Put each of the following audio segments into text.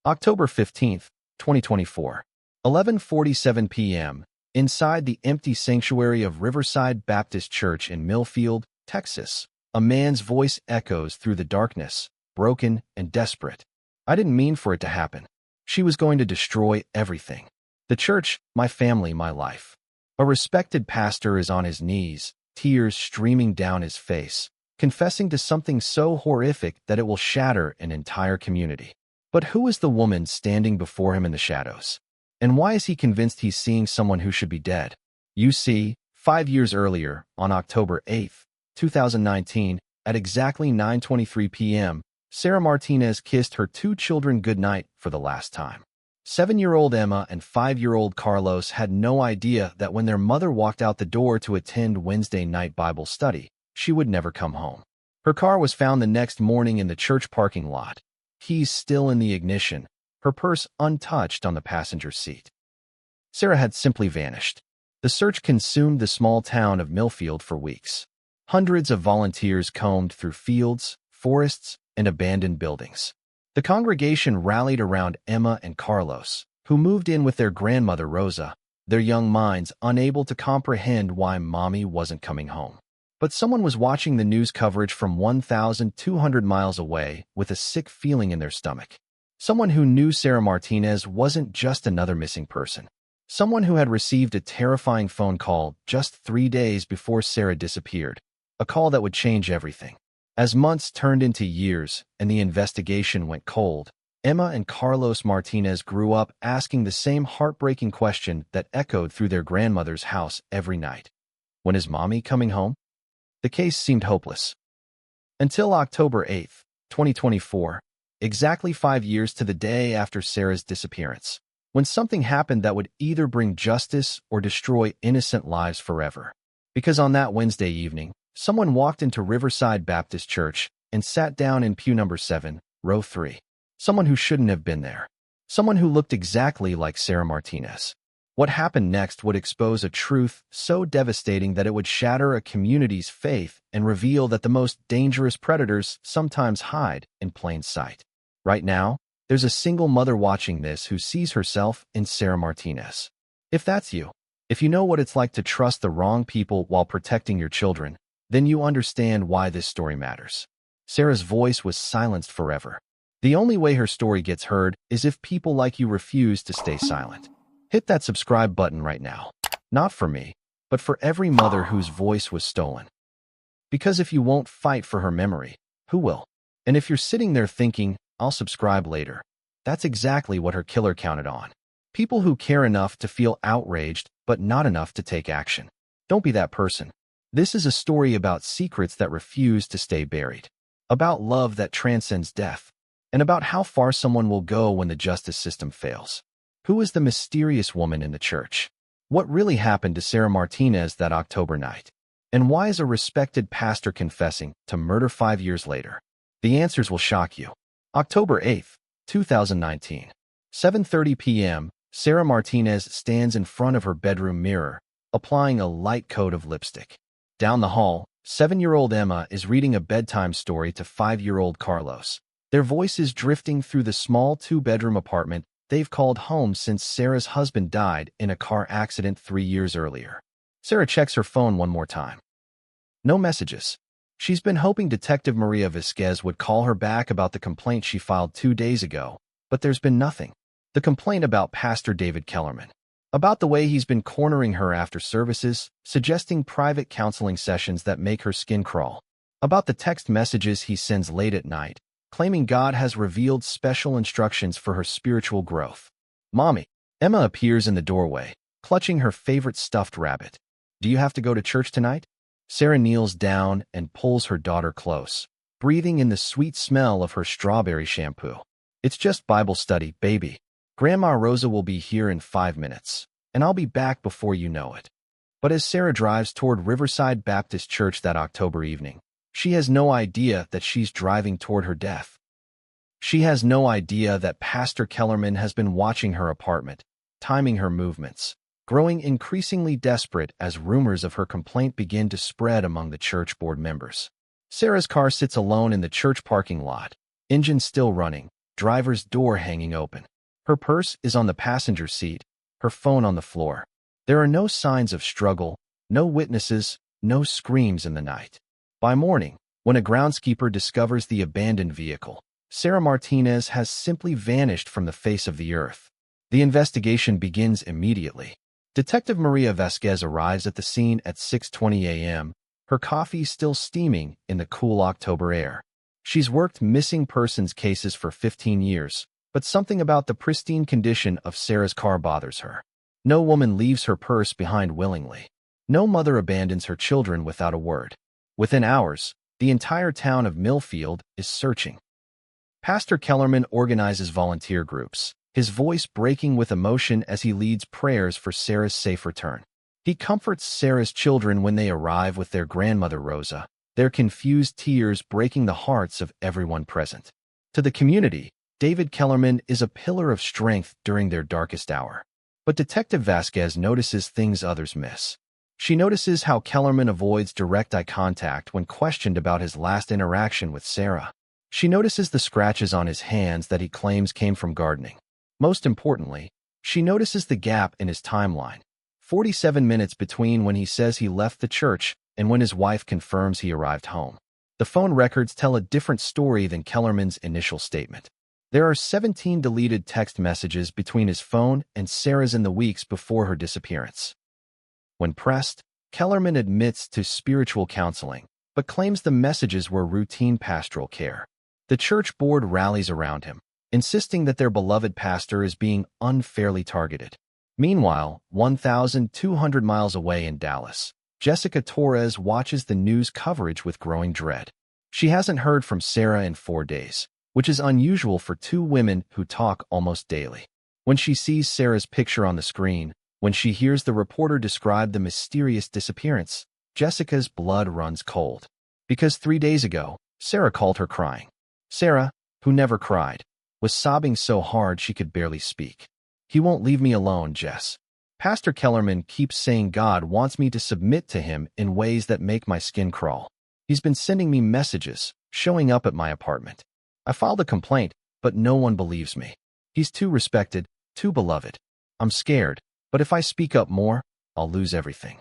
October 15th, 2024. 11:47 p.m. Inside the empty sanctuary of Riverside Baptist Church in Millfield, Texas, a man's voice echoes through the darkness, broken and desperate. I didn't mean for it to happen. She was going to destroy everything. The church, my family, my life. A respected pastor is on his knees, tears streaming down his face, confessing to something so horrific that it will shatter an entire community. But who is the woman standing before him in the shadows? And why is he convinced he's seeing someone who should be dead? You see, 5 years earlier, on October 8th, 2019, at exactly 9:23 p.m., Sarah Martinez kissed her 2 children goodnight for the last time. 7-year-old Emma and 5-year-old Carlos had no idea that when their mother walked out the door to attend Wednesday night Bible study, she would never come home. Her car was found the next morning in the church parking lot, keys still in the ignition, her purse untouched on the passenger seat. Sarah had simply vanished. The search consumed the small town of Millfield for weeks. Hundreds of volunteers combed through fields, forests, and abandoned buildings. The congregation rallied around Emma and Carlos, who moved in with their grandmother Rosa, their young minds unable to comprehend why Mommy wasn't coming home. But someone was watching the news coverage from 1,200 miles away with a sick feeling in their stomach. Someone who knew Sarah Martinez wasn't just another missing person. Someone who had received a terrifying phone call just 3 days before Sarah disappeared, a call that would change everything. As months turned into years and the investigation went cold, Emma and Carlos Martinez grew up asking the same heartbreaking question that echoed through their grandmother's house every night. When is Mommy coming home? The case seemed hopeless. Until October 8th, 2024, exactly 5 years to the day after Sarah's disappearance, when something happened that would either bring justice or destroy innocent lives forever. Because on that Wednesday evening, someone walked into Riverside Baptist Church and sat down in pew number 7, row 3. Someone who shouldn't have been there. Someone who looked exactly like Sarah Martinez. What happened next would expose a truth so devastating that it would shatter a community's faith and reveal that the most dangerous predators sometimes hide in plain sight. Right now, there's a single mother watching this who sees herself in Sarah Martinez. If that's you, if you know what it's like to trust the wrong people while protecting your children, then you understand why this story matters. Sarah's voice was silenced forever. The only way her story gets heard is if people like you refuse to stay silent. Hit that subscribe button right now. Not for me, but for every mother whose voice was stolen. Because if you won't fight for her memory, who will? And if you're sitting there thinking, I'll subscribe later, that's exactly what her killer counted on. People who care enough to feel outraged, but not enough to take action. Don't be that person. This is a story about secrets that refuse to stay buried, about love that transcends death, and about how far someone will go when the justice system fails. Who is the mysterious woman in the church? What really happened to Sarah Martinez that October night? And why is a respected pastor confessing to murder 5 years later? The answers will shock you. October 8th, 2019. 7:30 p.m., Sarah Martinez stands in front of her bedroom mirror, applying a light coat of lipstick. Down the hall, 7-year-old Emma is reading a bedtime story to 5-year-old Carlos, their voices drifting through the small 2-bedroom apartment they've called home since Sarah's husband died in a car accident 3 years earlier. Sarah checks her phone one more time. No messages. She's been hoping Detective Maria Vasquez would call her back about the complaint she filed 2 days ago, but there's been nothing. The complaint about Pastor David Kellerman. About the way he's been cornering her after services, suggesting private counseling sessions that make her skin crawl. About the text messages he sends late at night, claiming God has revealed special instructions for her spiritual growth. Mommy. Emma appears in the doorway, clutching her favorite stuffed rabbit. Do you have to go to church tonight? Sarah kneels down and pulls her daughter close, breathing in the sweet smell of her strawberry shampoo. It's just Bible study, baby. Grandma Rosa will be here in 5 minutes, and I'll be back before you know it. But as Sarah drives toward Riverside Baptist Church that October evening, she has no idea that she's driving toward her death. She has no idea that Pastor Kellerman has been watching her apartment, timing her movements, growing increasingly desperate as rumors of her complaint begin to spread among the church board members. Sarah's car sits alone in the church parking lot, engine still running, driver's door hanging open. Her purse is on the passenger seat, her phone on the floor. There are no signs of struggle, no witnesses, no screams in the night. By morning, when a groundskeeper discovers the abandoned vehicle, Sara Martinez has simply vanished from the face of the earth. The investigation begins immediately. Detective Maria Vasquez arrives at the scene at 6:20 a.m., her coffee still steaming in the cool October air. She's worked missing persons cases for 15 years, but something about the pristine condition of Sara's car bothers her. No woman leaves her purse behind willingly. No mother abandons her children without a word. Within hours, the entire town of Millfield is searching. Pastor Kellerman organizes volunteer groups, his voice breaking with emotion as he leads prayers for Sara's safe return. He comforts Sara's children when they arrive with their grandmother Rosa, their confused tears breaking the hearts of everyone present. To the community, David Kellerman is a pillar of strength during their darkest hour. But Detective Vasquez notices things others miss. She notices how Kellerman avoids direct eye contact when questioned about his last interaction with Sara. She notices the scratches on his hands that he claims came from gardening. Most importantly, she notices the gap in his timeline. 47 minutes between when he says he left the church and when his wife confirms he arrived home. The phone records tell a different story than Kellerman's initial statement. There are 17 deleted text messages between his phone and Sara's in the weeks before her disappearance. When pressed, Kellerman admits to spiritual counseling, but claims the messages were routine pastoral care. The church board rallies around him, insisting that their beloved pastor is being unfairly targeted. Meanwhile, 1,200 miles away in Dallas, Jessica Torres watches the news coverage with growing dread. She hasn't heard from Sara in 4 days, which is unusual for two women who talk almost daily. When she sees Sara's picture on the screen, when she hears the reporter describe the mysterious disappearance, Jessica's blood runs cold. Because 3 days ago, Sara called her crying. Sara, who never cried, was sobbing so hard she could barely speak. "He won't leave me alone, Jess. Pastor Kellerman keeps saying God wants me to submit to him in ways that make my skin crawl. He's been sending me messages, showing up at my apartment. I filed a complaint, but no one believes me. He's too respected, too beloved. I'm scared, but if I speak up more, I'll lose everything.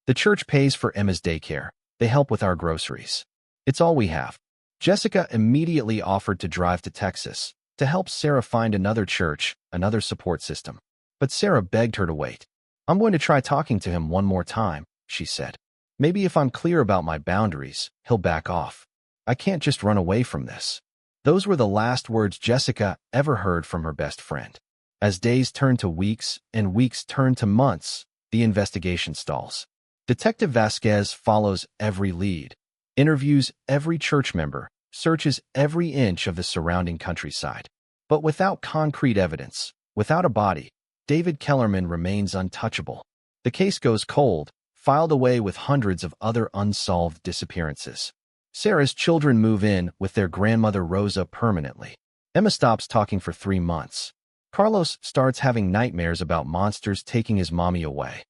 The church pays for Emma's daycare. They help with our groceries. It's all we have." Jessica immediately offered to drive to Texas to help Sara find another church, another support system. But Sara begged her to wait. "I'm going to try talking to him one more time," she said. "Maybe if I'm clear about my boundaries, he'll back off. I can't just run away from this." Those were the last words Jessica ever heard from her best friend. As days turn to weeks and weeks turn to months, the investigation stalls. Detective Vasquez follows every lead, interviews every church member, searches every inch of the surrounding countryside. But without concrete evidence, without a body, David Kellerman remains untouchable. The case goes cold, filed away with hundreds of other unsolved disappearances. Sara's children move in with their grandmother Rosa permanently. Emma stops talking for 3 months. Carlos starts having nightmares about monsters taking his mommy away.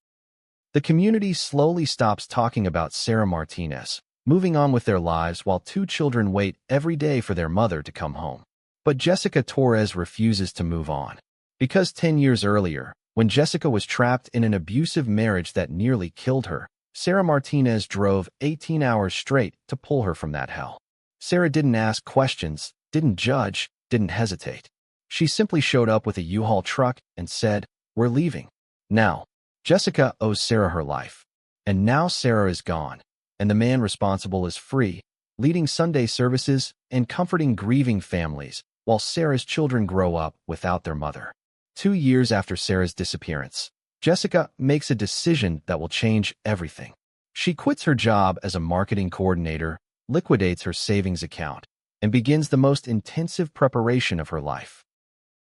The community slowly stops talking about Sara Martinez, moving on with their lives while 2 children wait every day for their mother to come home. But Jessica Torres refuses to move on. Because 10 years earlier, when Jessica was trapped in an abusive marriage that nearly killed her, Sara Martinez drove 18 hours straight to pull her from that hell. Sara didn't ask questions, didn't judge, didn't hesitate. She simply showed up with a U-Haul truck and said, "We're leaving." Now, Jessica owes Sara her life. And now Sara is gone, and the man responsible is free, leading Sunday services and comforting grieving families while Sara's children grow up without their mother. 2 years after Sara's disappearance, Jessica makes a decision that will change everything. She quits her job as a marketing coordinator, liquidates her savings account, and begins the most intensive preparation of her life.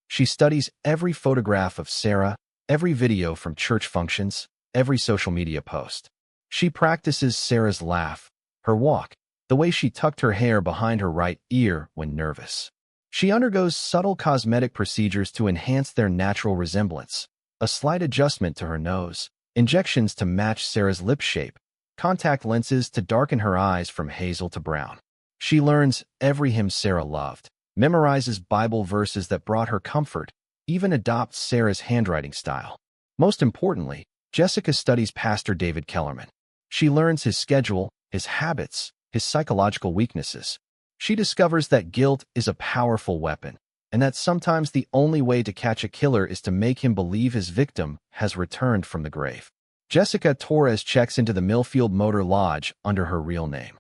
She studies every photograph of Sara, every video from church functions, every social media post. She practices Sara's laugh, her walk, the way she tucked her hair behind her right ear when nervous. She undergoes subtle cosmetic procedures to enhance their natural resemblance, a slight adjustment to her nose, injections to match Sara's lip shape, contact lenses to darken her eyes from hazel to brown. She learns every hymn Sara loved, memorizes Bible verses that brought her comfort, even adopts Sarah's handwriting style. Most importantly, Jessica studies Pastor David Kellerman. She learns his schedule, his habits, his psychological weaknesses. She discovers that guilt is a powerful weapon, and that sometimes the only way to catch a killer is to make him believe his victim has returned from the grave. Jessica Torres checks into the Millfield Motor Lodge under her real name.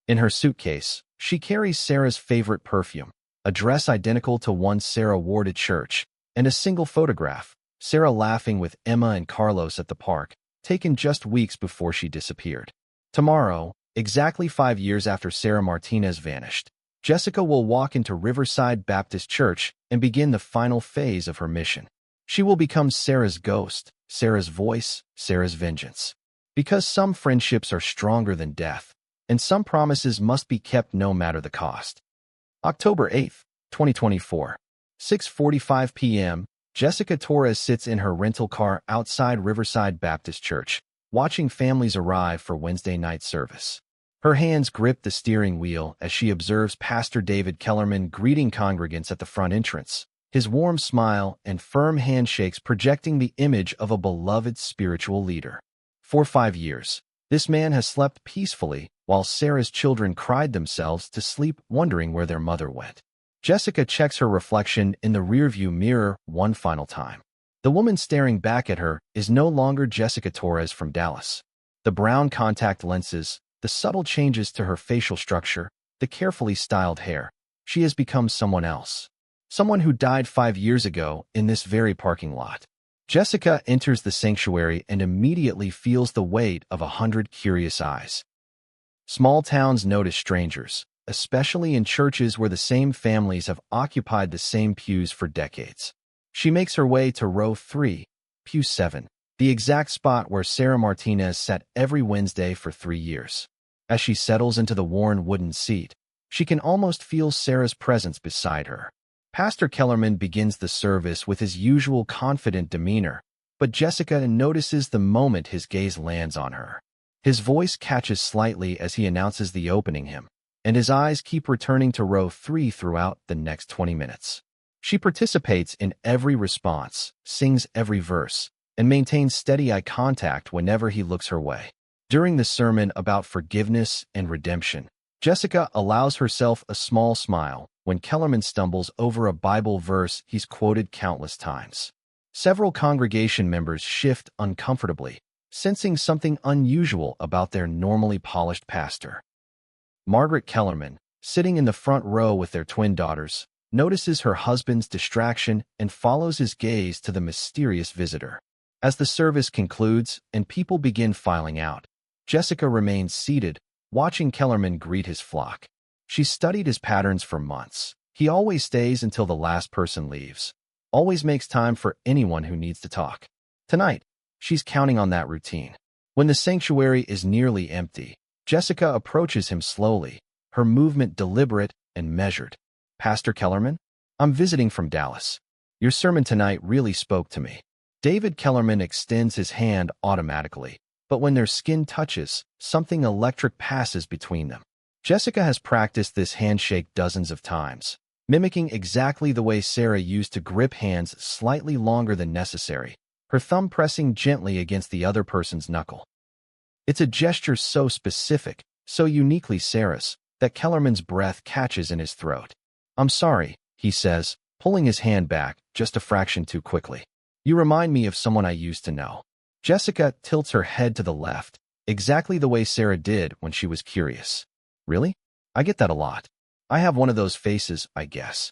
In her suitcase, she carries Sarah's favorite perfume, a dress identical to one Sarah wore to church, and a single photograph, Sarah laughing with Emma and Carlos at the park, taken just weeks before she disappeared. Tomorrow, exactly 5 years after Sarah Martinez vanished, Jessica will walk into Riverside Baptist Church and begin the final phase of her mission. She will become Sarah's ghost, Sarah's voice, Sarah's vengeance. Because some friendships are stronger than death, and some promises must be kept no matter the cost. October 8th, 2024, 6:45 p.m., Jessica Torres sits in her rental car outside Riverside Baptist Church, watching families arrive for Wednesday night service. Her hands grip the steering wheel as she observes Pastor David Kellerman greeting congregants at the front entrance, his warm smile and firm handshakes projecting the image of a beloved spiritual leader. For 5 years, this man has slept peacefully while Sarah's children cried themselves to sleep wondering where their mother went. Jessica checks her reflection in the rearview mirror one final time. The woman staring back at her is no longer Jessica Torres from Dallas. The brown contact lenses, the subtle changes to her facial structure, the carefully styled hair. She has become someone else. Someone who died 5 years ago in this very parking lot. Jessica enters the sanctuary and immediately feels the weight of 100 curious eyes. Small towns notice strangers, especially in churches where the same families have occupied the same pews for decades. She makes her way to row 3, pew 7, the exact spot where Sarah Martinez sat every Wednesday for 3 years. As she settles into the worn wooden seat, she can almost feel Sarah's presence beside her. Pastor Kellerman begins the service with his usual confident demeanor, but Jessica notices the moment his gaze lands on her. His voice catches slightly as he announces the opening hymn, and his eyes keep returning to row 3 throughout the next 20 minutes. She participates in every response, sings every verse, and maintains steady eye contact whenever he looks her way. During the sermon about forgiveness and redemption, Jessica allows herself a small smile when Kellerman stumbles over a Bible verse he's quoted countless times. Several congregation members shift uncomfortably, sensing something unusual about their normally polished pastor. Margaret Kellerman, sitting in the front row with their twin daughters, notices her husband's distraction and follows his gaze to the mysterious visitor. As the service concludes and people begin filing out, Jessica remains seated, watching Kellerman greet his flock. She's studied his patterns for months. He always stays until the last person leaves. Always makes time for anyone who needs to talk. Tonight, she's counting on that routine. When the sanctuary is nearly empty, Jessica approaches him slowly, her movement deliberate and measured. Pastor Kellerman, I'm visiting from Dallas. Your sermon tonight really spoke to me. David Kellerman extends his hand automatically, but when their skin touches, something electric passes between them. Jessica has practiced this handshake dozens of times, mimicking exactly the way Sarah used to grip hands slightly longer than necessary, her thumb pressing gently against the other person's knuckle. It's a gesture so specific, so uniquely Sarah's, that Kellerman's breath catches in his throat. I'm sorry, he says, pulling his hand back just a fraction too quickly. You remind me of someone I used to know. Jessica tilts her head to the left, exactly the way Sarah did when she was curious. Really? I get that a lot. I have one of those faces, I guess.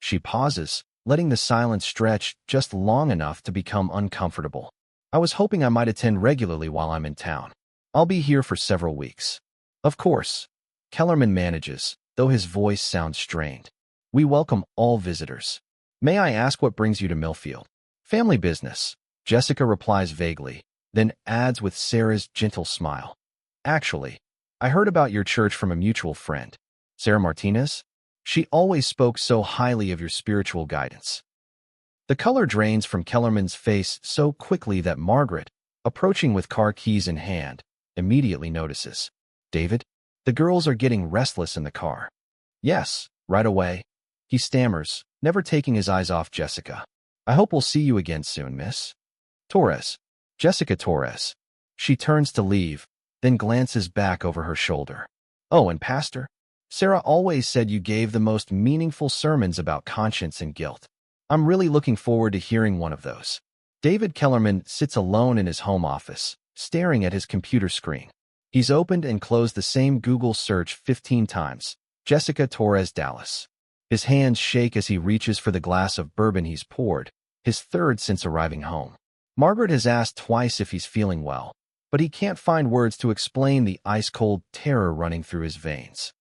She pauses, letting the silence stretch just long enough to become uncomfortable. I was hoping I might attend regularly while I'm in town. I'll be here for several weeks. Of course. Kellerman manages, though his voice sounds strained. We welcome all visitors. May I ask what brings you to Millfield? Family business, Jessica replies vaguely, then adds with Sarah's gentle smile. Actually, I heard about your church from a mutual friend, Sarah Martinez. She always spoke so highly of your spiritual guidance. The color drains from Kellerman's face so quickly that Margaret, approaching with car keys in hand, immediately notices. David, the girls are getting restless in the car. Yes, right away. He stammers, never taking his eyes off Jessica. "I hope we'll see you again soon, Miss Torres." Jessica Torres. She turns to leave, then glances back over her shoulder. "Oh, and Pastor? Sarah always said you gave the most meaningful sermons about conscience and guilt. I'm really looking forward to hearing one of those." David Kellerman sits alone in his home office, staring at his computer screen. He's opened and closed the same Google search 15 times. Jessica Torres, Dallas. His hands shake as he reaches for the glass of bourbon he's poured, his third since arriving home. Margaret has asked twice if he's feeling well, but he can't find words to explain the ice-cold terror running through his veins.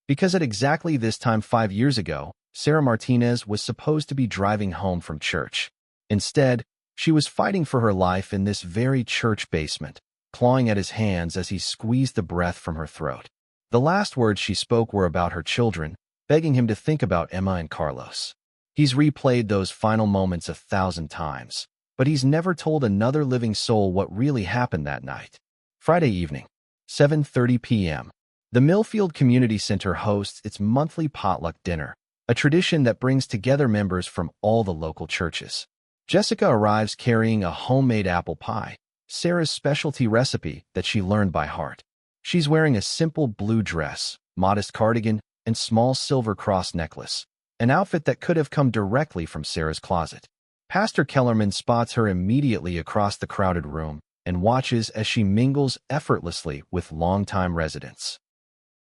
Because at exactly this time 5 years ago, Sarah Martinez was supposed to be driving home from church. Instead, she was fighting for her life in this very church basement, clawing at his hands as he squeezed the breath from her throat. The last words she spoke were about her children, begging him to think about Emma and Carlos. He's replayed those final moments 1,000 times, but he's never told another living soul what really happened that night. Friday evening, 7:30 p.m. The Millfield Community Center hosts its monthly potluck dinner, a tradition that brings together members from all the local churches. Jessica arrives carrying a homemade apple pie, Sarah's specialty recipe that she learned by heart. She's wearing a simple blue dress, modest cardigan, and small silver cross necklace, an outfit that could have come directly from Sarah's closet. Pastor Kellerman spots her immediately across the crowded room and watches as she mingles effortlessly with longtime residents.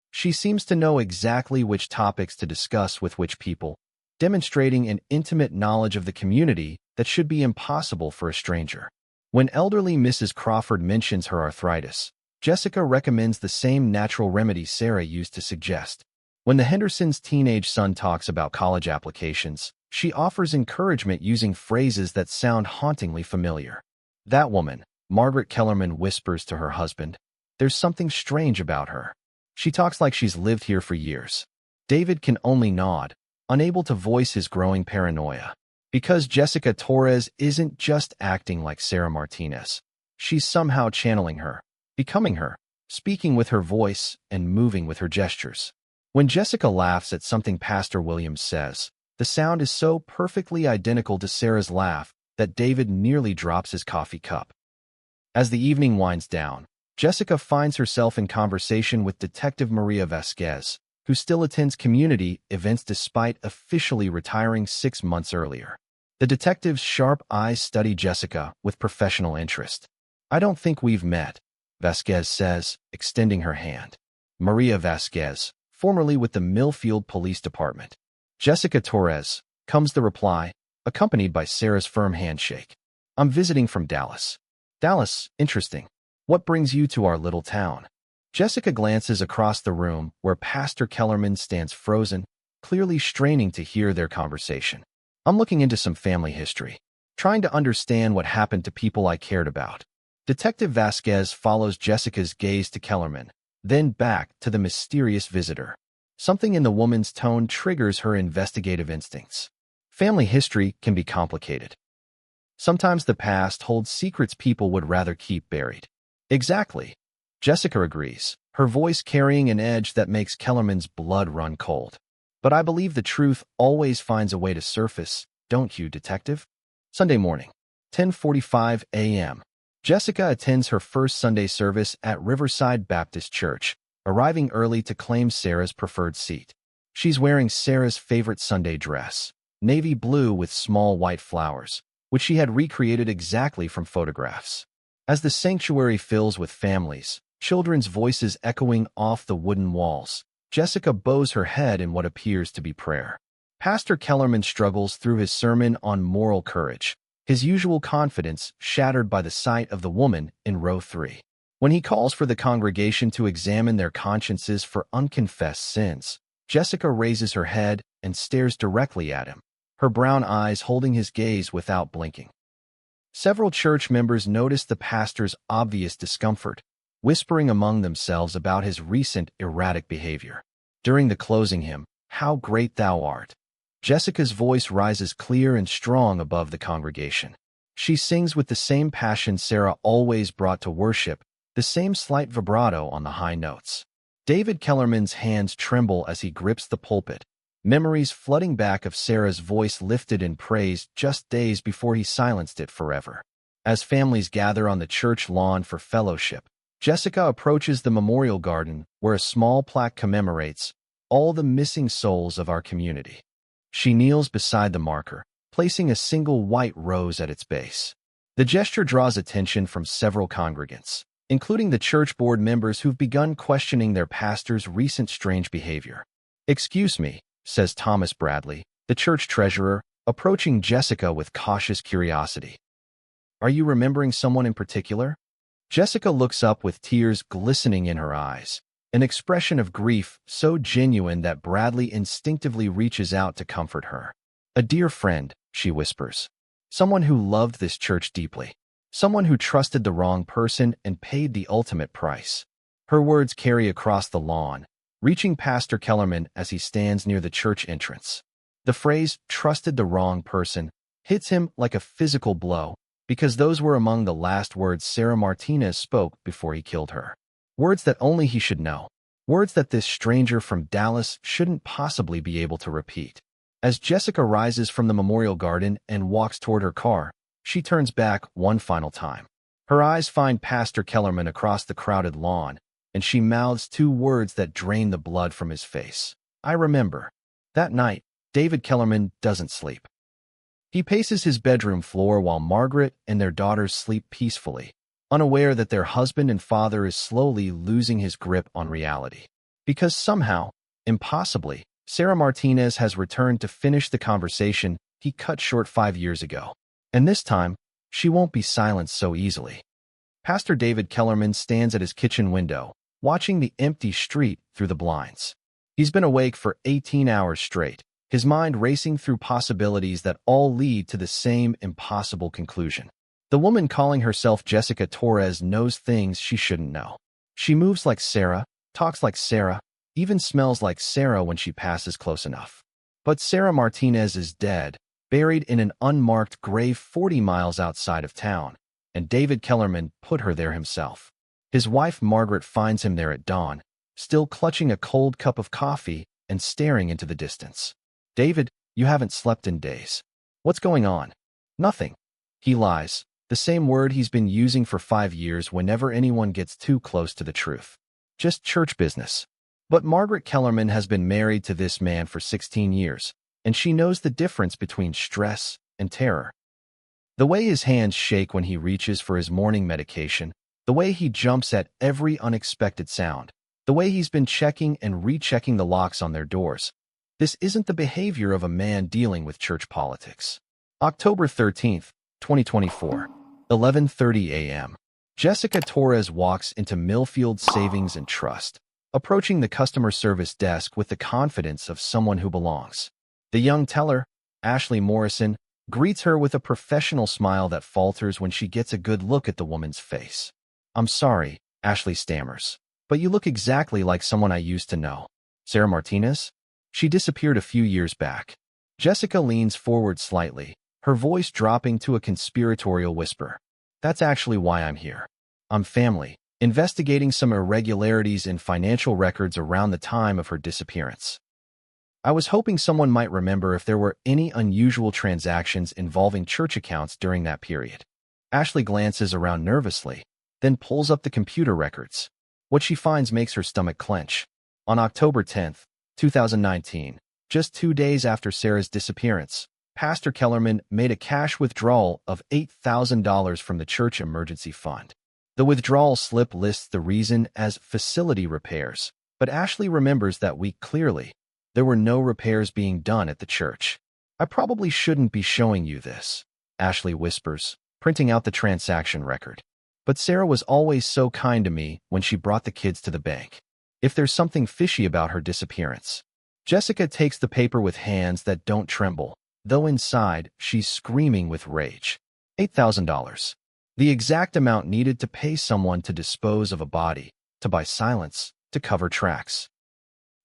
She seems to know exactly which topics to discuss with which people, demonstrating an intimate knowledge of the community that should be impossible for a stranger. When elderly Mrs. Crawford mentions her arthritis, Jessica recommends the same natural remedy Sarah used to suggest. When the Hendersons' teenage son talks about college applications, she offers encouragement using phrases that sound hauntingly familiar. "That woman," Margaret Kellerman whispers to her husband, "there's something strange about her. She talks like she's lived here for years." David can only nod, unable to voice his growing paranoia. Because Jessica Torres isn't just acting like Sarah Martinez. She's somehow channeling her, becoming her, speaking with her voice and moving with her gestures. When Jessica laughs at something Pastor Williams says, the sound is so perfectly identical to Sarah's laugh that David nearly drops his coffee cup. As the evening winds down, Jessica finds herself in conversation with Detective Maria Vasquez, who still attends community events despite officially retiring 6 months earlier. The detective's sharp eyes study Jessica with professional interest. "I don't think we've met," Vasquez says, extending her hand. Maria Vasquez, formerly with the Millfield Police Department. "Jessica Torres," comes the reply, accompanied by Sarah's firm handshake. "I'm visiting from Dallas." "Dallas, interesting. What brings you to our little town?" Jessica glances across the room where Pastor Kellerman stands frozen, clearly straining to hear their conversation. "I'm looking into some family history, trying to understand what happened to people I cared about." Detective Vasquez follows Jessica's gaze to Kellerman, then back to the mysterious visitor. Something in the woman's tone triggers her investigative instincts. Family history can be complicated. Sometimes the past holds secrets people would rather keep buried. "Exactly." Jessica agrees, her voice carrying an edge that makes Kellerman's blood run cold. "But I believe the truth always finds a way to surface, don't you, Detective?" Sunday morning, 10:45 a.m. Jessica attends her first Sunday service at Riverside Baptist Church, arriving early to claim Sarah's preferred seat. She's wearing Sarah's favorite Sunday dress, navy blue with small white flowers, which she had recreated exactly from photographs. As the sanctuary fills with families, children's voices echoing off the wooden walls, Jessica bows her head in what appears to be prayer. Pastor Kellerman struggles through his sermon on moral courage, his usual confidence shattered by the sight of the woman in row 3. When he calls for the congregation to examine their consciences for unconfessed sins, Jessica raises her head and stares directly at him, her brown eyes holding his gaze without blinking. Several church members notice the pastor's obvious discomfort, whispering among themselves about his recent erratic behavior. During the closing hymn, "How Great Thou Art," Jessica's voice rises clear and strong above the congregation. She sings with the same passion Sarah always brought to worship, the same slight vibrato on the high notes. David Kellerman's hands tremble as he grips the pulpit, memories flooding back of Sarah's voice lifted in praise just days before he silenced it forever. As families gather on the church lawn for fellowship, Jessica approaches the memorial garden where a small plaque commemorates all the missing souls of our community. She kneels beside the marker, placing a single white rose at its base. The gesture draws attention from several congregants, including the church board members who've begun questioning their pastor's recent strange behavior. "Excuse me," says Thomas Bradley, the church treasurer, approaching Jessica with cautious curiosity. "Are you remembering someone in particular?" Jessica looks up with tears glistening in her eyes, an expression of grief so genuine that Bradley instinctively reaches out to comfort her. "A dear friend," she whispers. "Someone who loved this church deeply. Someone who trusted the wrong person and paid the ultimate price." Her words carry across the lawn, reaching Pastor Kellerman as he stands near the church entrance. The phrase, "trusted the wrong person," hits him like a physical blow, because those were among the last words Sarah Martinez spoke before he killed her. Words that only he should know. Words that this stranger from Dallas shouldn't possibly be able to repeat. As Jessica rises from the memorial garden and walks toward her car, she turns back one final time. Her eyes find Pastor Kellerman across the crowded lawn, and she mouths two words that drain the blood from his face. "I remember." That night, David Kellerman doesn't sleep. He paces his bedroom floor while Margaret and their daughters sleep peacefully, unaware that their husband and father is slowly losing his grip on reality. Because somehow, impossibly, Sarah Martinez has returned to finish the conversation he cut short 5 years ago. And this time, she won't be silenced so easily. Pastor David Kellerman stands at his kitchen window, watching the empty street through the blinds. He's been awake for 18 hours straight, his mind racing through possibilities that all lead to the same impossible conclusion. The woman calling herself Jessica Torres knows things she shouldn't know. She moves like Sarah, talks like Sarah, even smells like Sarah when she passes close enough. But Sarah Martinez is dead, buried in an unmarked grave 40 miles outside of town, and David Kellerman put her there himself. His wife Margaret finds him there at dawn, still clutching a cold cup of coffee and staring into the distance. "David, you haven't slept in days. What's going on?" "Nothing." He lies, the same word he's been using for 5 years whenever anyone gets too close to the truth. "Just church business." But Margaret Kellerman has been married to this man for 16 years, and she knows the difference between stress and terror. The way his hands shake when he reaches for his morning medication, the way he jumps at every unexpected sound, the way he's been checking and rechecking the locks on their doors. This isn't the behavior of a man dealing with church politics. October 13th, 2024, 11:30 a.m. Jessica Torres walks into Millfield Savings and Trust, approaching the customer service desk with the confidence of someone who belongs. The young teller, Ashley Morrison, greets her with a professional smile that falters when she gets a good look at the woman's face. "I'm sorry," Ashley stammers, "but you look exactly like someone I used to know." "Sarah Martinez? She disappeared a few years back." Jessica leans forward slightly, her voice dropping to a conspiratorial whisper. "That's actually why I'm here. I'm family, investigating some irregularities in financial records around the time of her disappearance. I was hoping someone might remember if there were any unusual transactions involving church accounts during that period." Ashley glances around nervously, then pulls up the computer records. What she finds makes her stomach clench. On October 10th, 2019, just 2 days after Sarah's disappearance, Pastor Kellerman made a cash withdrawal of $8,000 from the church emergency fund. The withdrawal slip lists the reason as facility repairs, but Ashley remembers that week clearly. There were no repairs being done at the church. "I probably shouldn't be showing you this," Ashley whispers, printing out the transaction record. "But Sarah was always so kind to me when she brought the kids to the bank. If there's something fishy about her disappearance." Jessica takes the paper with hands that don't tremble, though inside she's screaming with rage. $8,000. The exact amount needed to pay someone to dispose of a body, to buy silence, to cover tracks.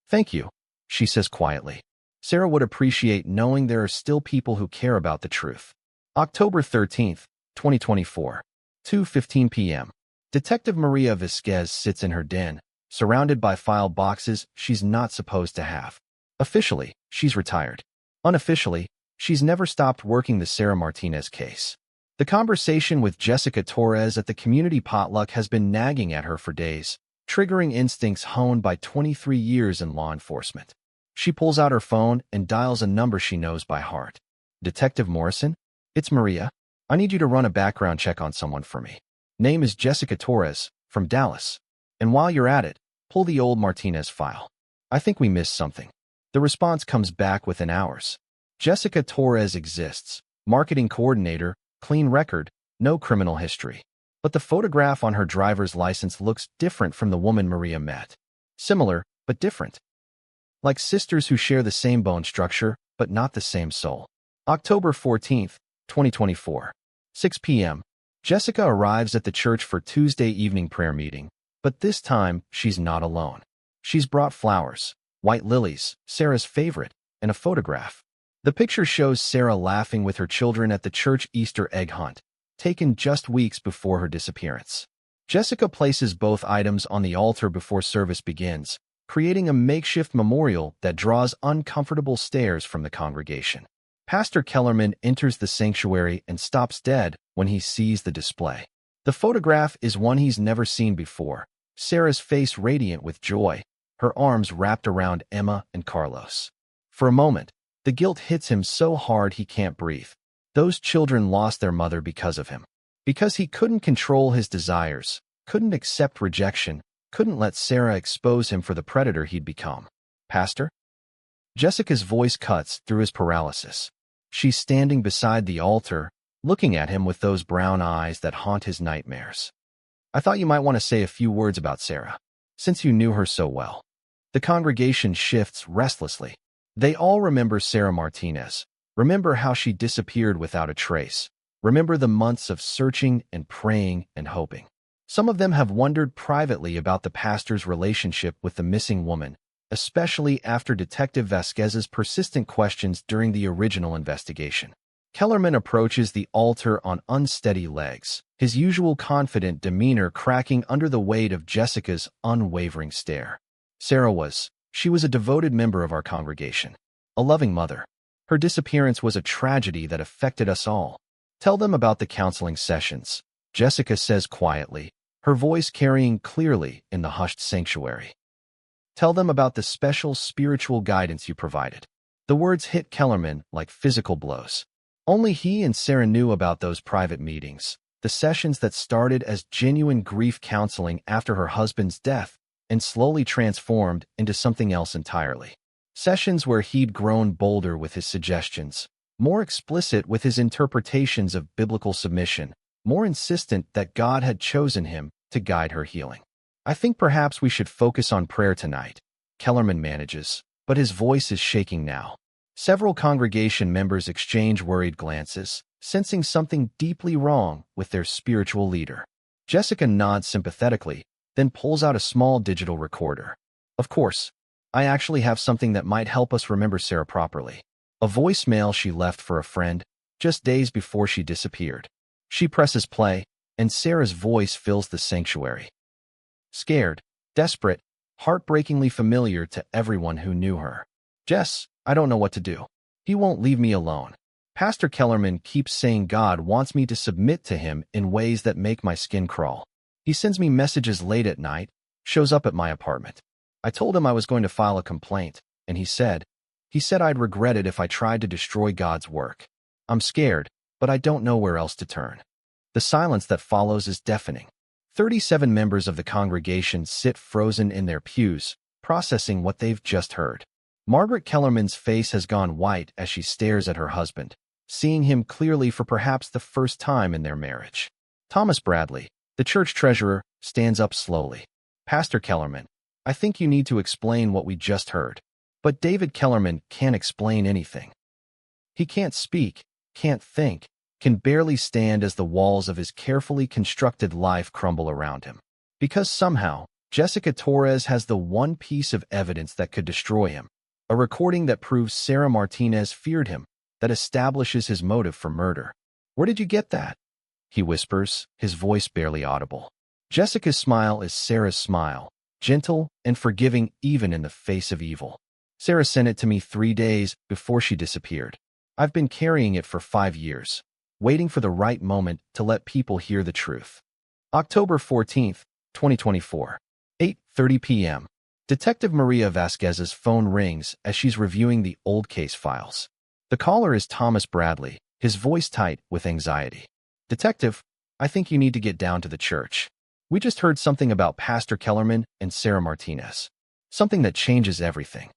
"Thank you," she says quietly. Sarah would appreciate knowing there are still people who care about the truth. October 13th, 2024, 2:15 p.m. Detective Maria Vasquez sits in her den, surrounded by file boxes she's not supposed to have. Officially, she's retired. Unofficially, she's never stopped working the Sara Martinez case. The conversation with Jessica Torres at the community potluck has been nagging at her for days, triggering instincts honed by 23 years in law enforcement. She pulls out her phone and dials a number she knows by heart. Detective Morrison? It's Maria. I need you to run a background check on someone for me. Name is Jessica Torres, from Dallas. And while you're at it, pull the old Martinez file. I think we missed something. The response comes back within hours. Jessica Torres exists. Marketing coordinator, clean record, no criminal history. But the photograph on her driver's license looks different from the woman Maria met. Similar, but different. Like sisters who share the same bone structure, but not the same soul. October 14th, 2024. 6 p.m. Jessica arrives at the church for Tuesday evening prayer meeting, but this time she's not alone. She's brought flowers, white lilies, Sara's favorite, and a photograph. The picture shows Sara laughing with her children at the church Easter egg hunt, taken just weeks before her disappearance. Jessica places both items on the altar before service begins, creating a makeshift memorial that draws uncomfortable stares from the congregation. Pastor Kellerman enters the sanctuary and stops dead when he sees the display. The photograph is one he's never seen before, Sara's face radiant with joy, her arms wrapped around Emma and Carlos. For a moment, the guilt hits him so hard he can't breathe. Those children lost their mother because of him. Because he couldn't control his desires, couldn't accept rejection, couldn't let Sara expose him for the predator he'd become. Pastor? Jessica's voice cuts through his paralysis. She's standing beside the altar, looking at him with those brown eyes that haunt his nightmares. I thought you might want to say a few words about Sara, since you knew her so well. The congregation shifts restlessly. They all remember Sara Martinez, remember how she disappeared without a trace, remember the months of searching and praying and hoping. Some of them have wondered privately about the pastor's relationship with the missing woman, especially after Detective Vasquez's persistent questions during the original investigation. Kellerman approaches the altar on unsteady legs, his usual confident demeanor cracking under the weight of Jessica's unwavering stare. She was a devoted member of our congregation, a loving mother. Her disappearance was a tragedy that affected us all. Tell them about the counseling sessions, Jessica says quietly, her voice carrying clearly in the hushed sanctuary. Tell them about the special spiritual guidance you provided. The words hit Kellerman like physical blows. Only he and Sara knew about those private meetings, the sessions that started as genuine grief counseling after her husband's death and slowly transformed into something else entirely. Sessions where he'd grown bolder with his suggestions, more explicit with his interpretations of biblical submission, more insistent that God had chosen him to guide her healing. I think perhaps we should focus on prayer tonight, Kellerman manages, but his voice is shaking now. Several congregation members exchange worried glances, sensing something deeply wrong with their spiritual leader. Jessica nods sympathetically, then pulls out a small digital recorder. Of course, I actually have something that might help us remember Sara properly. A voicemail she left for a friend, just days before she disappeared. She presses play, and Sara's voice fills the sanctuary. Scared, desperate, heartbreakingly familiar to everyone who knew her. Jess, I don't know what to do. He won't leave me alone. Pastor Kellerman keeps saying God wants me to submit to him in ways that make my skin crawl. He sends me messages late at night, shows up at my apartment. I told him I was going to file a complaint, and he said I'd regret it if I tried to destroy God's work. I'm scared, but I don't know where else to turn. The silence that follows is deafening. 37 members of the congregation sit frozen in their pews, processing what they've just heard. Margaret Kellerman's face has gone white as she stares at her husband, seeing him clearly for perhaps the first time in their marriage. Thomas Bradley, the church treasurer, stands up slowly. Pastor Kellerman, I think you need to explain what we just heard. But David Kellerman can't explain anything. He can't speak, can't think, can barely stand as the walls of his carefully constructed life crumble around him. Because somehow, Jessica Torres has the one piece of evidence that could destroy him. A recording that proves Sara Martinez feared him, that establishes his motive for murder. Where did you get that? He whispers, his voice barely audible. Jessica's smile is Sara's smile, gentle and forgiving even in the face of evil. Sarah sent it to me 3 days before she disappeared. I've been carrying it for 5 years, waiting for the right moment to let people hear the truth. October 14th, 2024, 8:30 p.m. Detective Maria Vasquez's phone rings as she's reviewing the old case files. The caller is Thomas Bradley, his voice tight with anxiety. "Detective, I think you need to get down to the church. We just heard something about Pastor Kellerman and Sarah Martinez. Something that changes everything."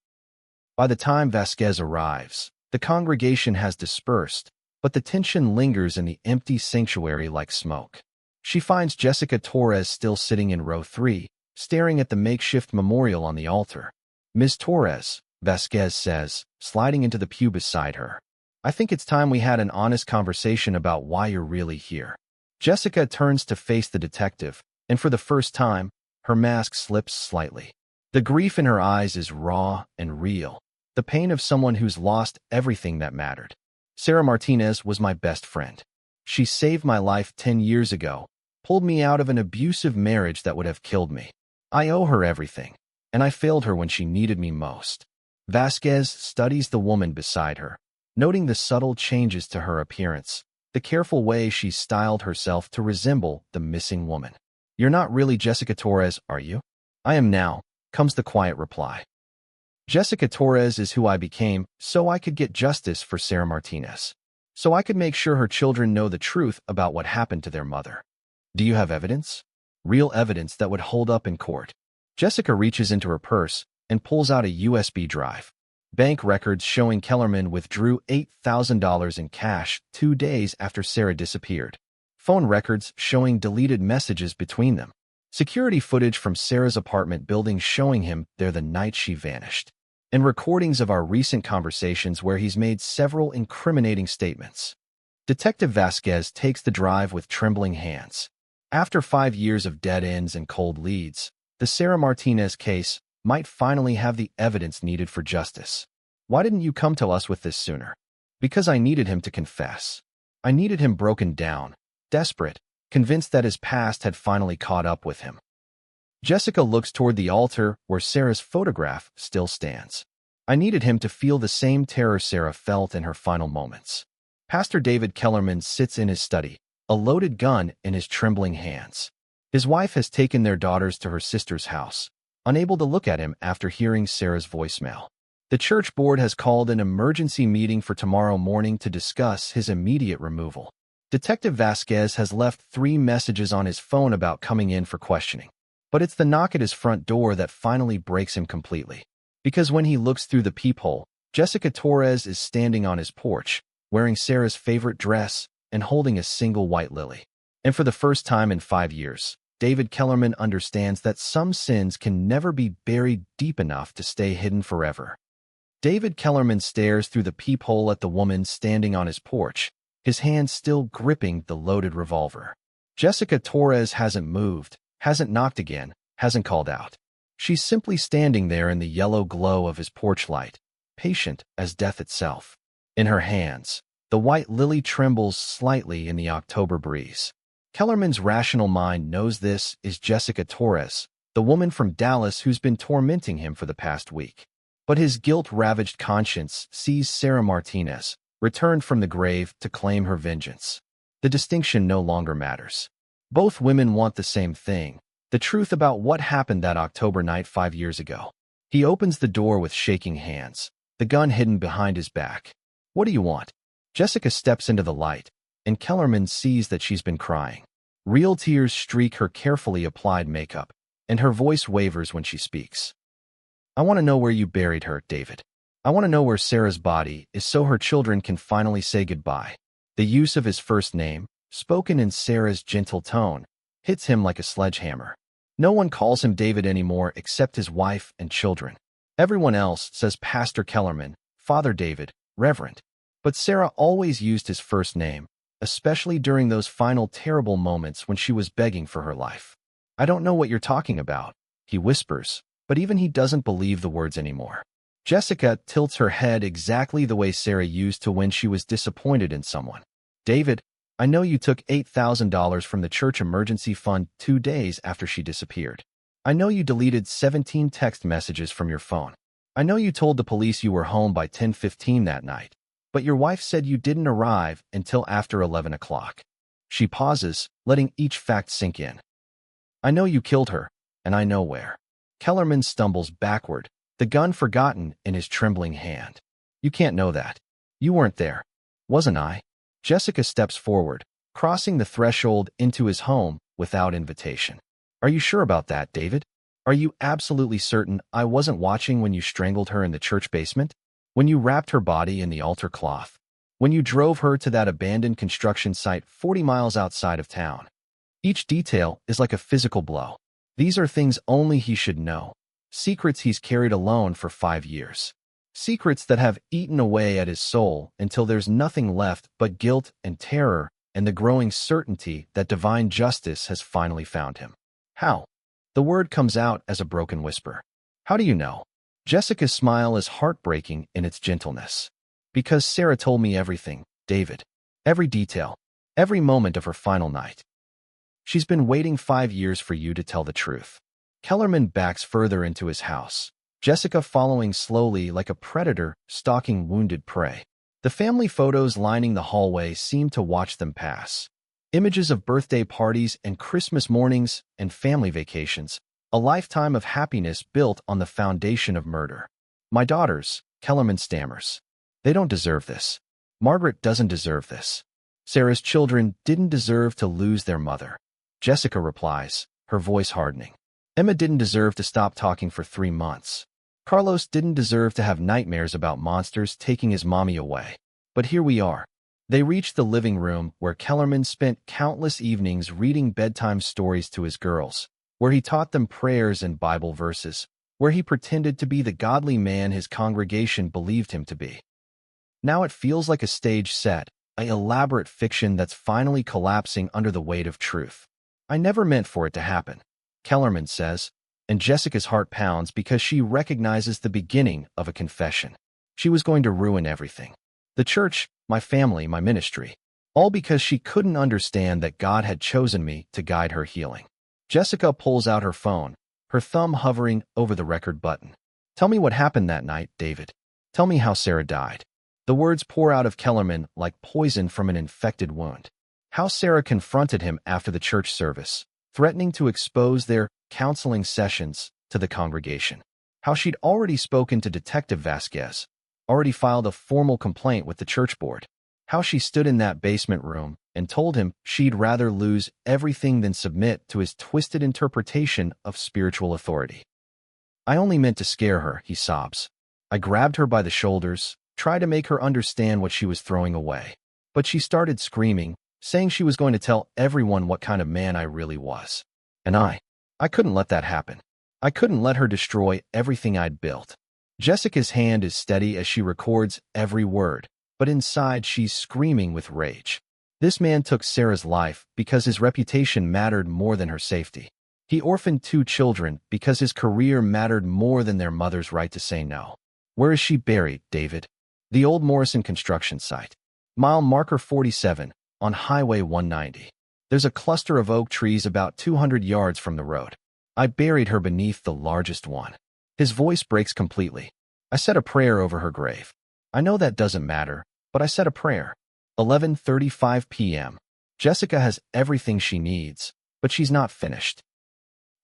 By the time Vasquez arrives, the congregation has dispersed, but the tension lingers in the empty sanctuary like smoke. She finds Jessica Torres still sitting in row 3, staring at the makeshift memorial on the altar. "Ms. Torres," Vasquez says, sliding into the pew beside her. "I think it's time we had an honest conversation about why you're really here." Jessica turns to face the detective, and for the first time, her mask slips slightly. The grief in her eyes is raw and real, the pain of someone who's lost everything that mattered. "Sarah Martinez was my best friend. She saved my life 10 years ago, pulled me out of an abusive marriage that would have killed me. I owe her everything, and I failed her when she needed me most." Vasquez studies the woman beside her, noting the subtle changes to her appearance, the careful way she styled herself to resemble the missing woman. "You're not really Jessica Torres, are you?" "I am now," comes the quiet reply. "Jessica Torres is who I became so I could get justice for Sarah Martinez, so I could make sure her children know the truth about what happened to their mother." "Do you have evidence?" "Real evidence that would hold up in court." Jessica reaches into her purse and pulls out a USB drive. Bank records showing Kellerman withdrew $8,000 in cash 2 days after Sarah disappeared. Phone records showing deleted messages between them. Security footage from Sarah's apartment building showing him there the night she vanished. And recordings of our recent conversations where he's made several incriminating statements. Detective Vasquez takes the drive with trembling hands. After 5 years of dead ends and cold leads, the Sarah Martinez case might finally have the evidence needed for justice. "Why didn't you come to us with this sooner?" "Because I needed him to confess. I needed him broken down, desperate, convinced that his past had finally caught up with him." Jessica looks toward the altar where Sarah's photograph still stands. "I needed him to feel the same terror Sarah felt in her final moments." Pastor David Kellerman sits in his study, a loaded gun in his trembling hands. His wife has taken their daughters to her sister's house, unable to look at him after hearing Sarah's voicemail. The church board has called an emergency meeting for tomorrow morning to discuss his immediate removal. Detective Vasquez has left 3 messages on his phone about coming in for questioning. But it's the knock at his front door that finally breaks him completely. Because when he looks through the peephole, Jessica Torres is standing on his porch, wearing Sarah's favorite dress and holding a single white lily. And for the first time in 5 years, David Kellerman understands that some sins can never be buried deep enough to stay hidden forever. David Kellerman stares through the peephole at the woman standing on his porch, his hand still gripping the loaded revolver. Jessica Torres hasn't moved, hasn't knocked again, hasn't called out. She's simply standing there in the yellow glow of his porch light, patient as death itself. In her hands, the white lily trembles slightly in the October breeze. Kellerman's rational mind knows this is Jessica Torres, the woman from Dallas who's been tormenting him for the past week. But his guilt-ravaged conscience sees Sarah Martinez, returned from the grave to claim her vengeance. The distinction no longer matters. Both women want the same thing, the truth about what happened that October night 5 years ago. He opens the door with shaking hands, the gun hidden behind his back. "What do you want?" Jessica steps into the light, and Kellerman sees that she's been crying. Real tears streak her carefully applied makeup, and her voice wavers when she speaks. "I want to know where you buried her, David. I want to know where Sarah's body is so her children can finally say goodbye." The use of his first name, spoken in Sarah's gentle tone, hits him like a sledgehammer. No one calls him David anymore except his wife and children. Everyone else says Pastor Kellerman, Father David, Reverend. But Sarah always used his first name, especially during those final terrible moments when she was begging for her life. "I don't know what you're talking about," he whispers, but even he doesn't believe the words anymore. Jessica tilts her head exactly the way Sarah used to when she was disappointed in someone. "David, I know you took $8,000 from the church emergency fund 2 days after she disappeared. I know you deleted 17 text messages from your phone. I know you told the police you were home by 10:15 that night, but your wife said you didn't arrive until after 11 o'clock. She pauses, letting each fact sink in. I know you killed her, and I know where. Kellerman stumbles backward, the gun forgotten in his trembling hand. You can't know that. You weren't there. Wasn't I? Jessica steps forward, crossing the threshold into his home without invitation. Are you sure about that, David? Are you absolutely certain I wasn't watching when you strangled her in the church basement? When you wrapped her body in the altar cloth? When you drove her to that abandoned construction site 40 miles outside of town? Each detail is like a physical blow. These are things only he should know. Secrets he's carried alone for 5 years. Secrets that have eaten away at his soul until there's nothing left but guilt and terror and the growing certainty that divine justice has finally found him. How? The word comes out as a broken whisper. How do you know? Jessica's smile is heartbreaking in its gentleness. Because Sarah told me everything, David. Every detail. Every moment of her final night. She's been waiting 5 years for you to tell the truth. Kellerman backs further into his house, Jessica following slowly like a predator stalking wounded prey. The family photos lining the hallway seem to watch them pass. Images of birthday parties and Christmas mornings and family vacations, a lifetime of happiness built on the foundation of murder. My daughters, Kellerman stammers. They don't deserve this. Margaret doesn't deserve this. Sarah's children didn't deserve to lose their mother. Jessica replies, her voice hardening. Emma didn't deserve to stop talking for 3 months. Carlos didn't deserve to have nightmares about monsters taking his mommy away. But here we are. They reached the living room where Kellerman spent countless evenings reading bedtime stories to his girls, where he taught them prayers and Bible verses, where he pretended to be the godly man his congregation believed him to be. Now it feels like a stage set, an elaborate fiction that's finally collapsing under the weight of truth. I never meant for it to happen, Kellerman says, and Jessica's heart pounds because she recognizes the beginning of a confession. She was going to ruin everything. The church, my family, my ministry. All because she couldn't understand that God had chosen me to guide her healing. Jessica pulls out her phone, her thumb hovering over the record button. Tell me what happened that night, David. Tell me how Sarah died. The words pour out of Kellerman like poison from an infected wound. How Sarah confronted him after the church service, threatening to expose their counseling sessions to the congregation. How she'd already spoken to Detective Vasquez, already filed a formal complaint with the church board. How she stood in that basement room and told him she'd rather lose everything than submit to his twisted interpretation of spiritual authority. I only meant to scare her, he sobs. I grabbed her by the shoulders, tried to make her understand what she was throwing away. But she started screaming, saying she was going to tell everyone what kind of man I really was. And I couldn't let that happen. I couldn't let her destroy everything I'd built. Jessica's hand is steady as she records every word, but inside she's screaming with rage. This man took Sarah's life because his reputation mattered more than her safety. He orphaned 2 children because his career mattered more than their mother's right to say no. Where is she buried, David? The old Morrison construction site. Mile marker 47, on Highway 190. There's a cluster of oak trees about 200 yards from the road. I buried her beneath the largest one. His voice breaks completely. I said a prayer over her grave. I know that doesn't matter, but I said a prayer. 11:35 p.m. Jessica has everything she needs, but she's not finished.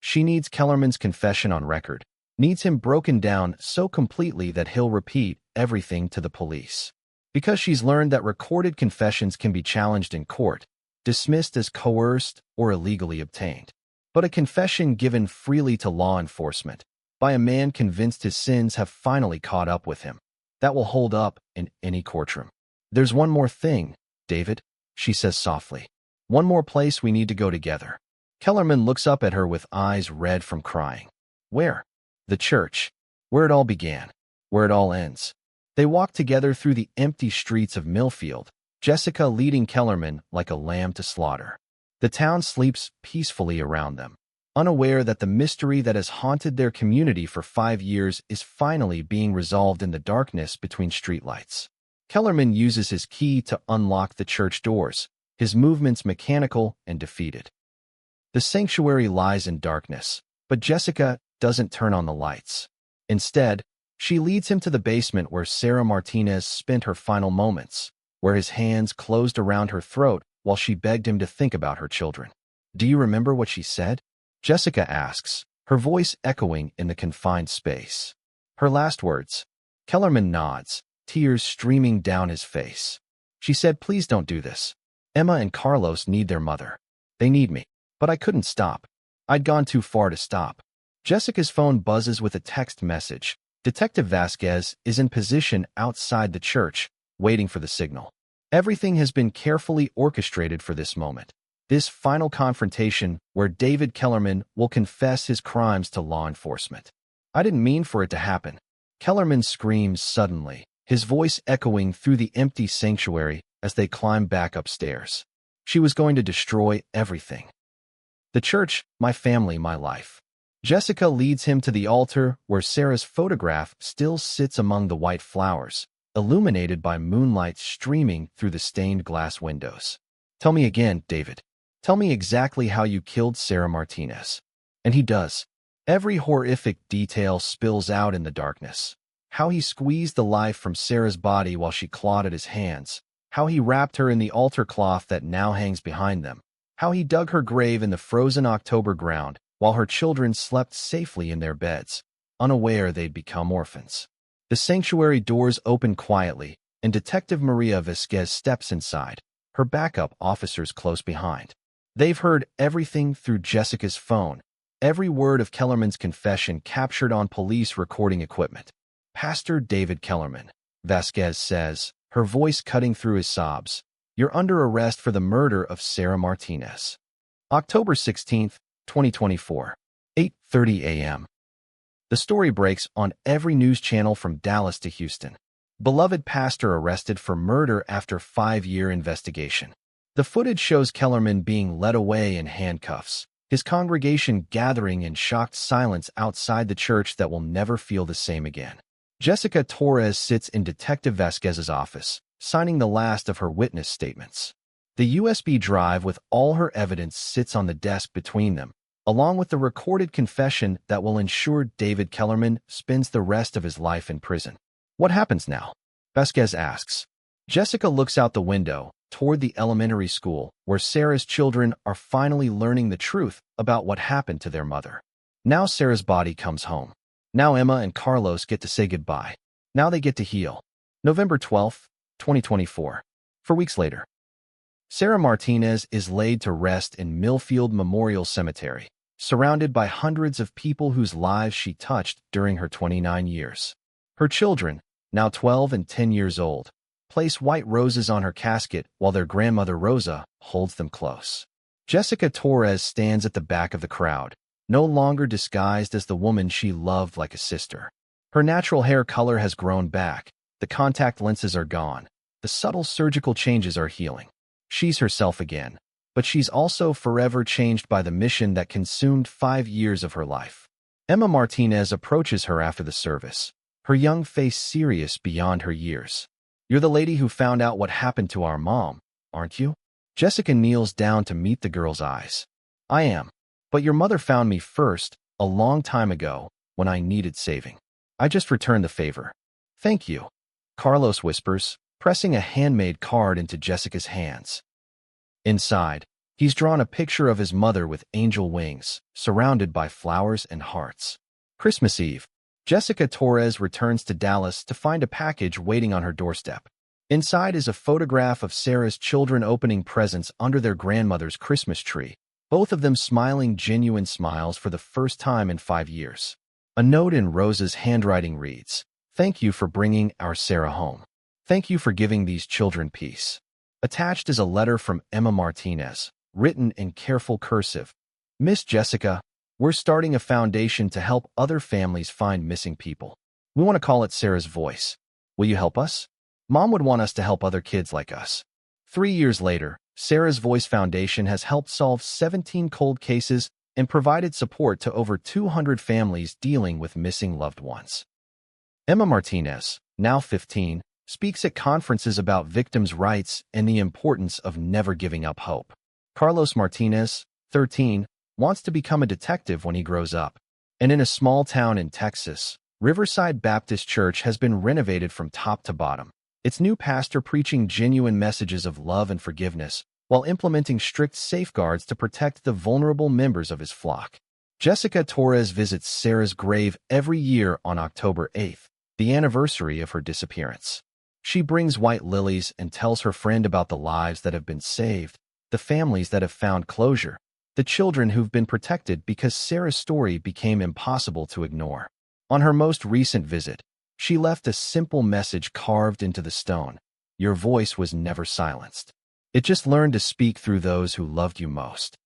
She needs Kellerman's confession on record, needs him broken down so completely that he'll repeat everything to the police. Because she's learned that recorded confessions can be challenged in court, dismissed as coerced or illegally obtained. But a confession given freely to law enforcement, by a man convinced his sins have finally caught up with him, that will hold up in any courtroom. There's one more thing, David, she says softly. One more place we need to go together. Kellerman looks up at her with eyes red from crying. Where? The church. Where it all began. Where it all ends. They walk together through the empty streets of Millfield, Jessica leading Kellerman like a lamb to slaughter. The town sleeps peacefully around them, unaware that the mystery that has haunted their community for 5 years is finally being resolved in the darkness between streetlights. Kellerman uses his key to unlock the church doors, his movements mechanical and defeated. The sanctuary lies in darkness, but Jessica doesn't turn on the lights. Instead, She leads him to the basement where Sarah Martinez spent her final moments, where his hands closed around her throat while she begged him to think about her children. "Do you remember what she said?" Jessica asks, her voice echoing in the confined space. Her last words. Kellerman nods, tears streaming down his face. She said, "Please don't do this. Emma and Carlos need their mother. They need me. But I couldn't stop. I'd gone too far to stop." Jessica's phone buzzes with a text message. Detective Vasquez is in position outside the church, waiting for the signal. Everything has been carefully orchestrated for this moment. This final confrontation where David Kellerman will confess his crimes to law enforcement. "I didn't mean for it to happen." Kellerman screams suddenly, his voice echoing through the empty sanctuary as they climb back upstairs. "She was going to destroy everything. The church, my family, my life." Jessica leads him to the altar where Sarah's photograph still sits among the white flowers, illuminated by moonlight streaming through the stained glass windows. "Tell me again, David. Tell me exactly how you killed Sarah Martinez." And he does. Every horrific detail spills out in the darkness. How he squeezed the life from Sarah's body while she clawed at his hands. How he wrapped her in the altar cloth that now hangs behind them. How he dug her grave in the frozen October ground while her children slept safely in their beds, unaware they'd become orphans. The sanctuary doors open quietly, and Detective Maria Vasquez steps inside, her backup officers close behind. They've heard everything through Jessica's phone, every word of Kellerman's confession captured on police recording equipment. "Pastor David Kellerman," Vasquez says, her voice cutting through his sobs, "you're under arrest for the murder of Sarah Martinez." October 16th, 2024, 8:30 a.m. The story breaks on every news channel from Dallas to Houston. Beloved pastor arrested for murder after 5-year investigation. The footage shows Kellerman being led away in handcuffs, his congregation gathering in shocked silence outside the church that will never feel the same again. Jessica Torres sits in Detective Vasquez's office, signing the last of her witness statements. The USB drive with all her evidence sits on the desk between them, along with the recorded confession that will ensure David Kellerman spends the rest of his life in prison. "What happens now?" Vasquez asks. Jessica looks out the window, toward the elementary school, where Sarah's children are finally learning the truth about what happened to their mother. Now Sarah's body comes home. Now Emma and Carlos get to say goodbye. Now they get to heal. November 12th, 2024. 4 weeks later. Sarah Martinez is laid to rest in Millfield Memorial Cemetery, surrounded by hundreds of people whose lives she touched during her 29 years. Her children, now 12 and 10 years old, place white roses on her casket while their grandmother Rosa holds them close. Jessica Torres stands at the back of the crowd, no longer disguised as the woman she loved like a sister. Her natural hair color has grown back, the contact lenses are gone, the subtle surgical changes are healing. She's herself again, but she's also forever changed by the mission that consumed 5 years of her life. Emma Martinez approaches her after the service, her young face serious beyond her years. "You're the lady who found out what happened to our mom, aren't you?" Jessica kneels down to meet the girl's eyes. "I am. But your mother found me first, a long time ago, when I needed saving. I just returned the favor." "Thank you," Carlos whispers, pressing a handmade card into Jessica's hands. Inside, he's drawn a picture of his mother with angel wings, surrounded by flowers and hearts. Christmas Eve. Jessica Torres returns to Dallas to find a package waiting on her doorstep. Inside is a photograph of Sarah's children opening presents under their grandmother's Christmas tree, both of them smiling genuine smiles for the first time in 5 years. A note in Rosa's handwriting reads, "Thank you for bringing our Sarah home. Thank you for giving these children peace." Attached is a letter from Emma Martinez, written in careful cursive. "Miss Jessica, we're starting a foundation to help other families find missing people. We want to call it Sarah's Voice. Will you help us? Mom would want us to help other kids like us." 3 years later, Sarah's Voice Foundation has helped solve 17 cold cases and provided support to over 200 families dealing with missing loved ones. Emma Martinez, now 15, speaks at conferences about victims' rights and the importance of never giving up hope. Carlos Martinez, 13, wants to become a detective when he grows up. And in a small town in Texas, Riverside Baptist Church has been renovated from top to bottom, its new pastor preaching genuine messages of love and forgiveness, while implementing strict safeguards to protect the vulnerable members of his flock. Jessica Torres visits Sarah's grave every year on October 8th, the anniversary of her disappearance. She brings white lilies and tells her friend about the lives that have been saved, the families that have found closure, the children who've been protected because Sarah's story became impossible to ignore. On her most recent visit, she left a simple message carved into the stone. Your voice was never silenced. It just learned to speak through those who loved you most.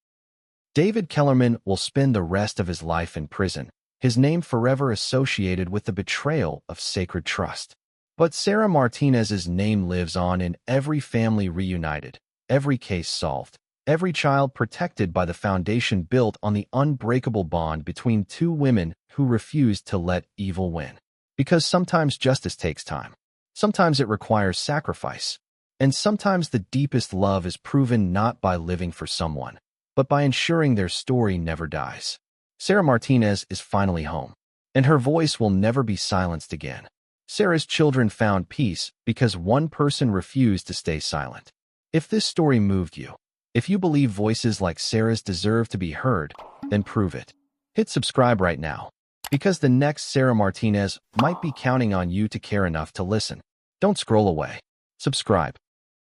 David Kellerman will spend the rest of his life in prison, his name forever associated with the betrayal of sacred trust. But Sarah Martinez's name lives on in every family reunited, every case solved, every child protected by the foundation built on the unbreakable bond between two women who refused to let evil win. Because sometimes justice takes time. Sometimes it requires sacrifice. And sometimes the deepest love is proven not by living for someone, but by ensuring their story never dies. Sarah Martinez is finally home, and her voice will never be silenced again. Sarah's children found peace because one person refused to stay silent. If this story moved you, if you believe voices like Sarah's deserve to be heard, then prove it. Hit subscribe right now, because the next Sarah Martinez might be counting on you to care enough to listen. Don't scroll away. Subscribe.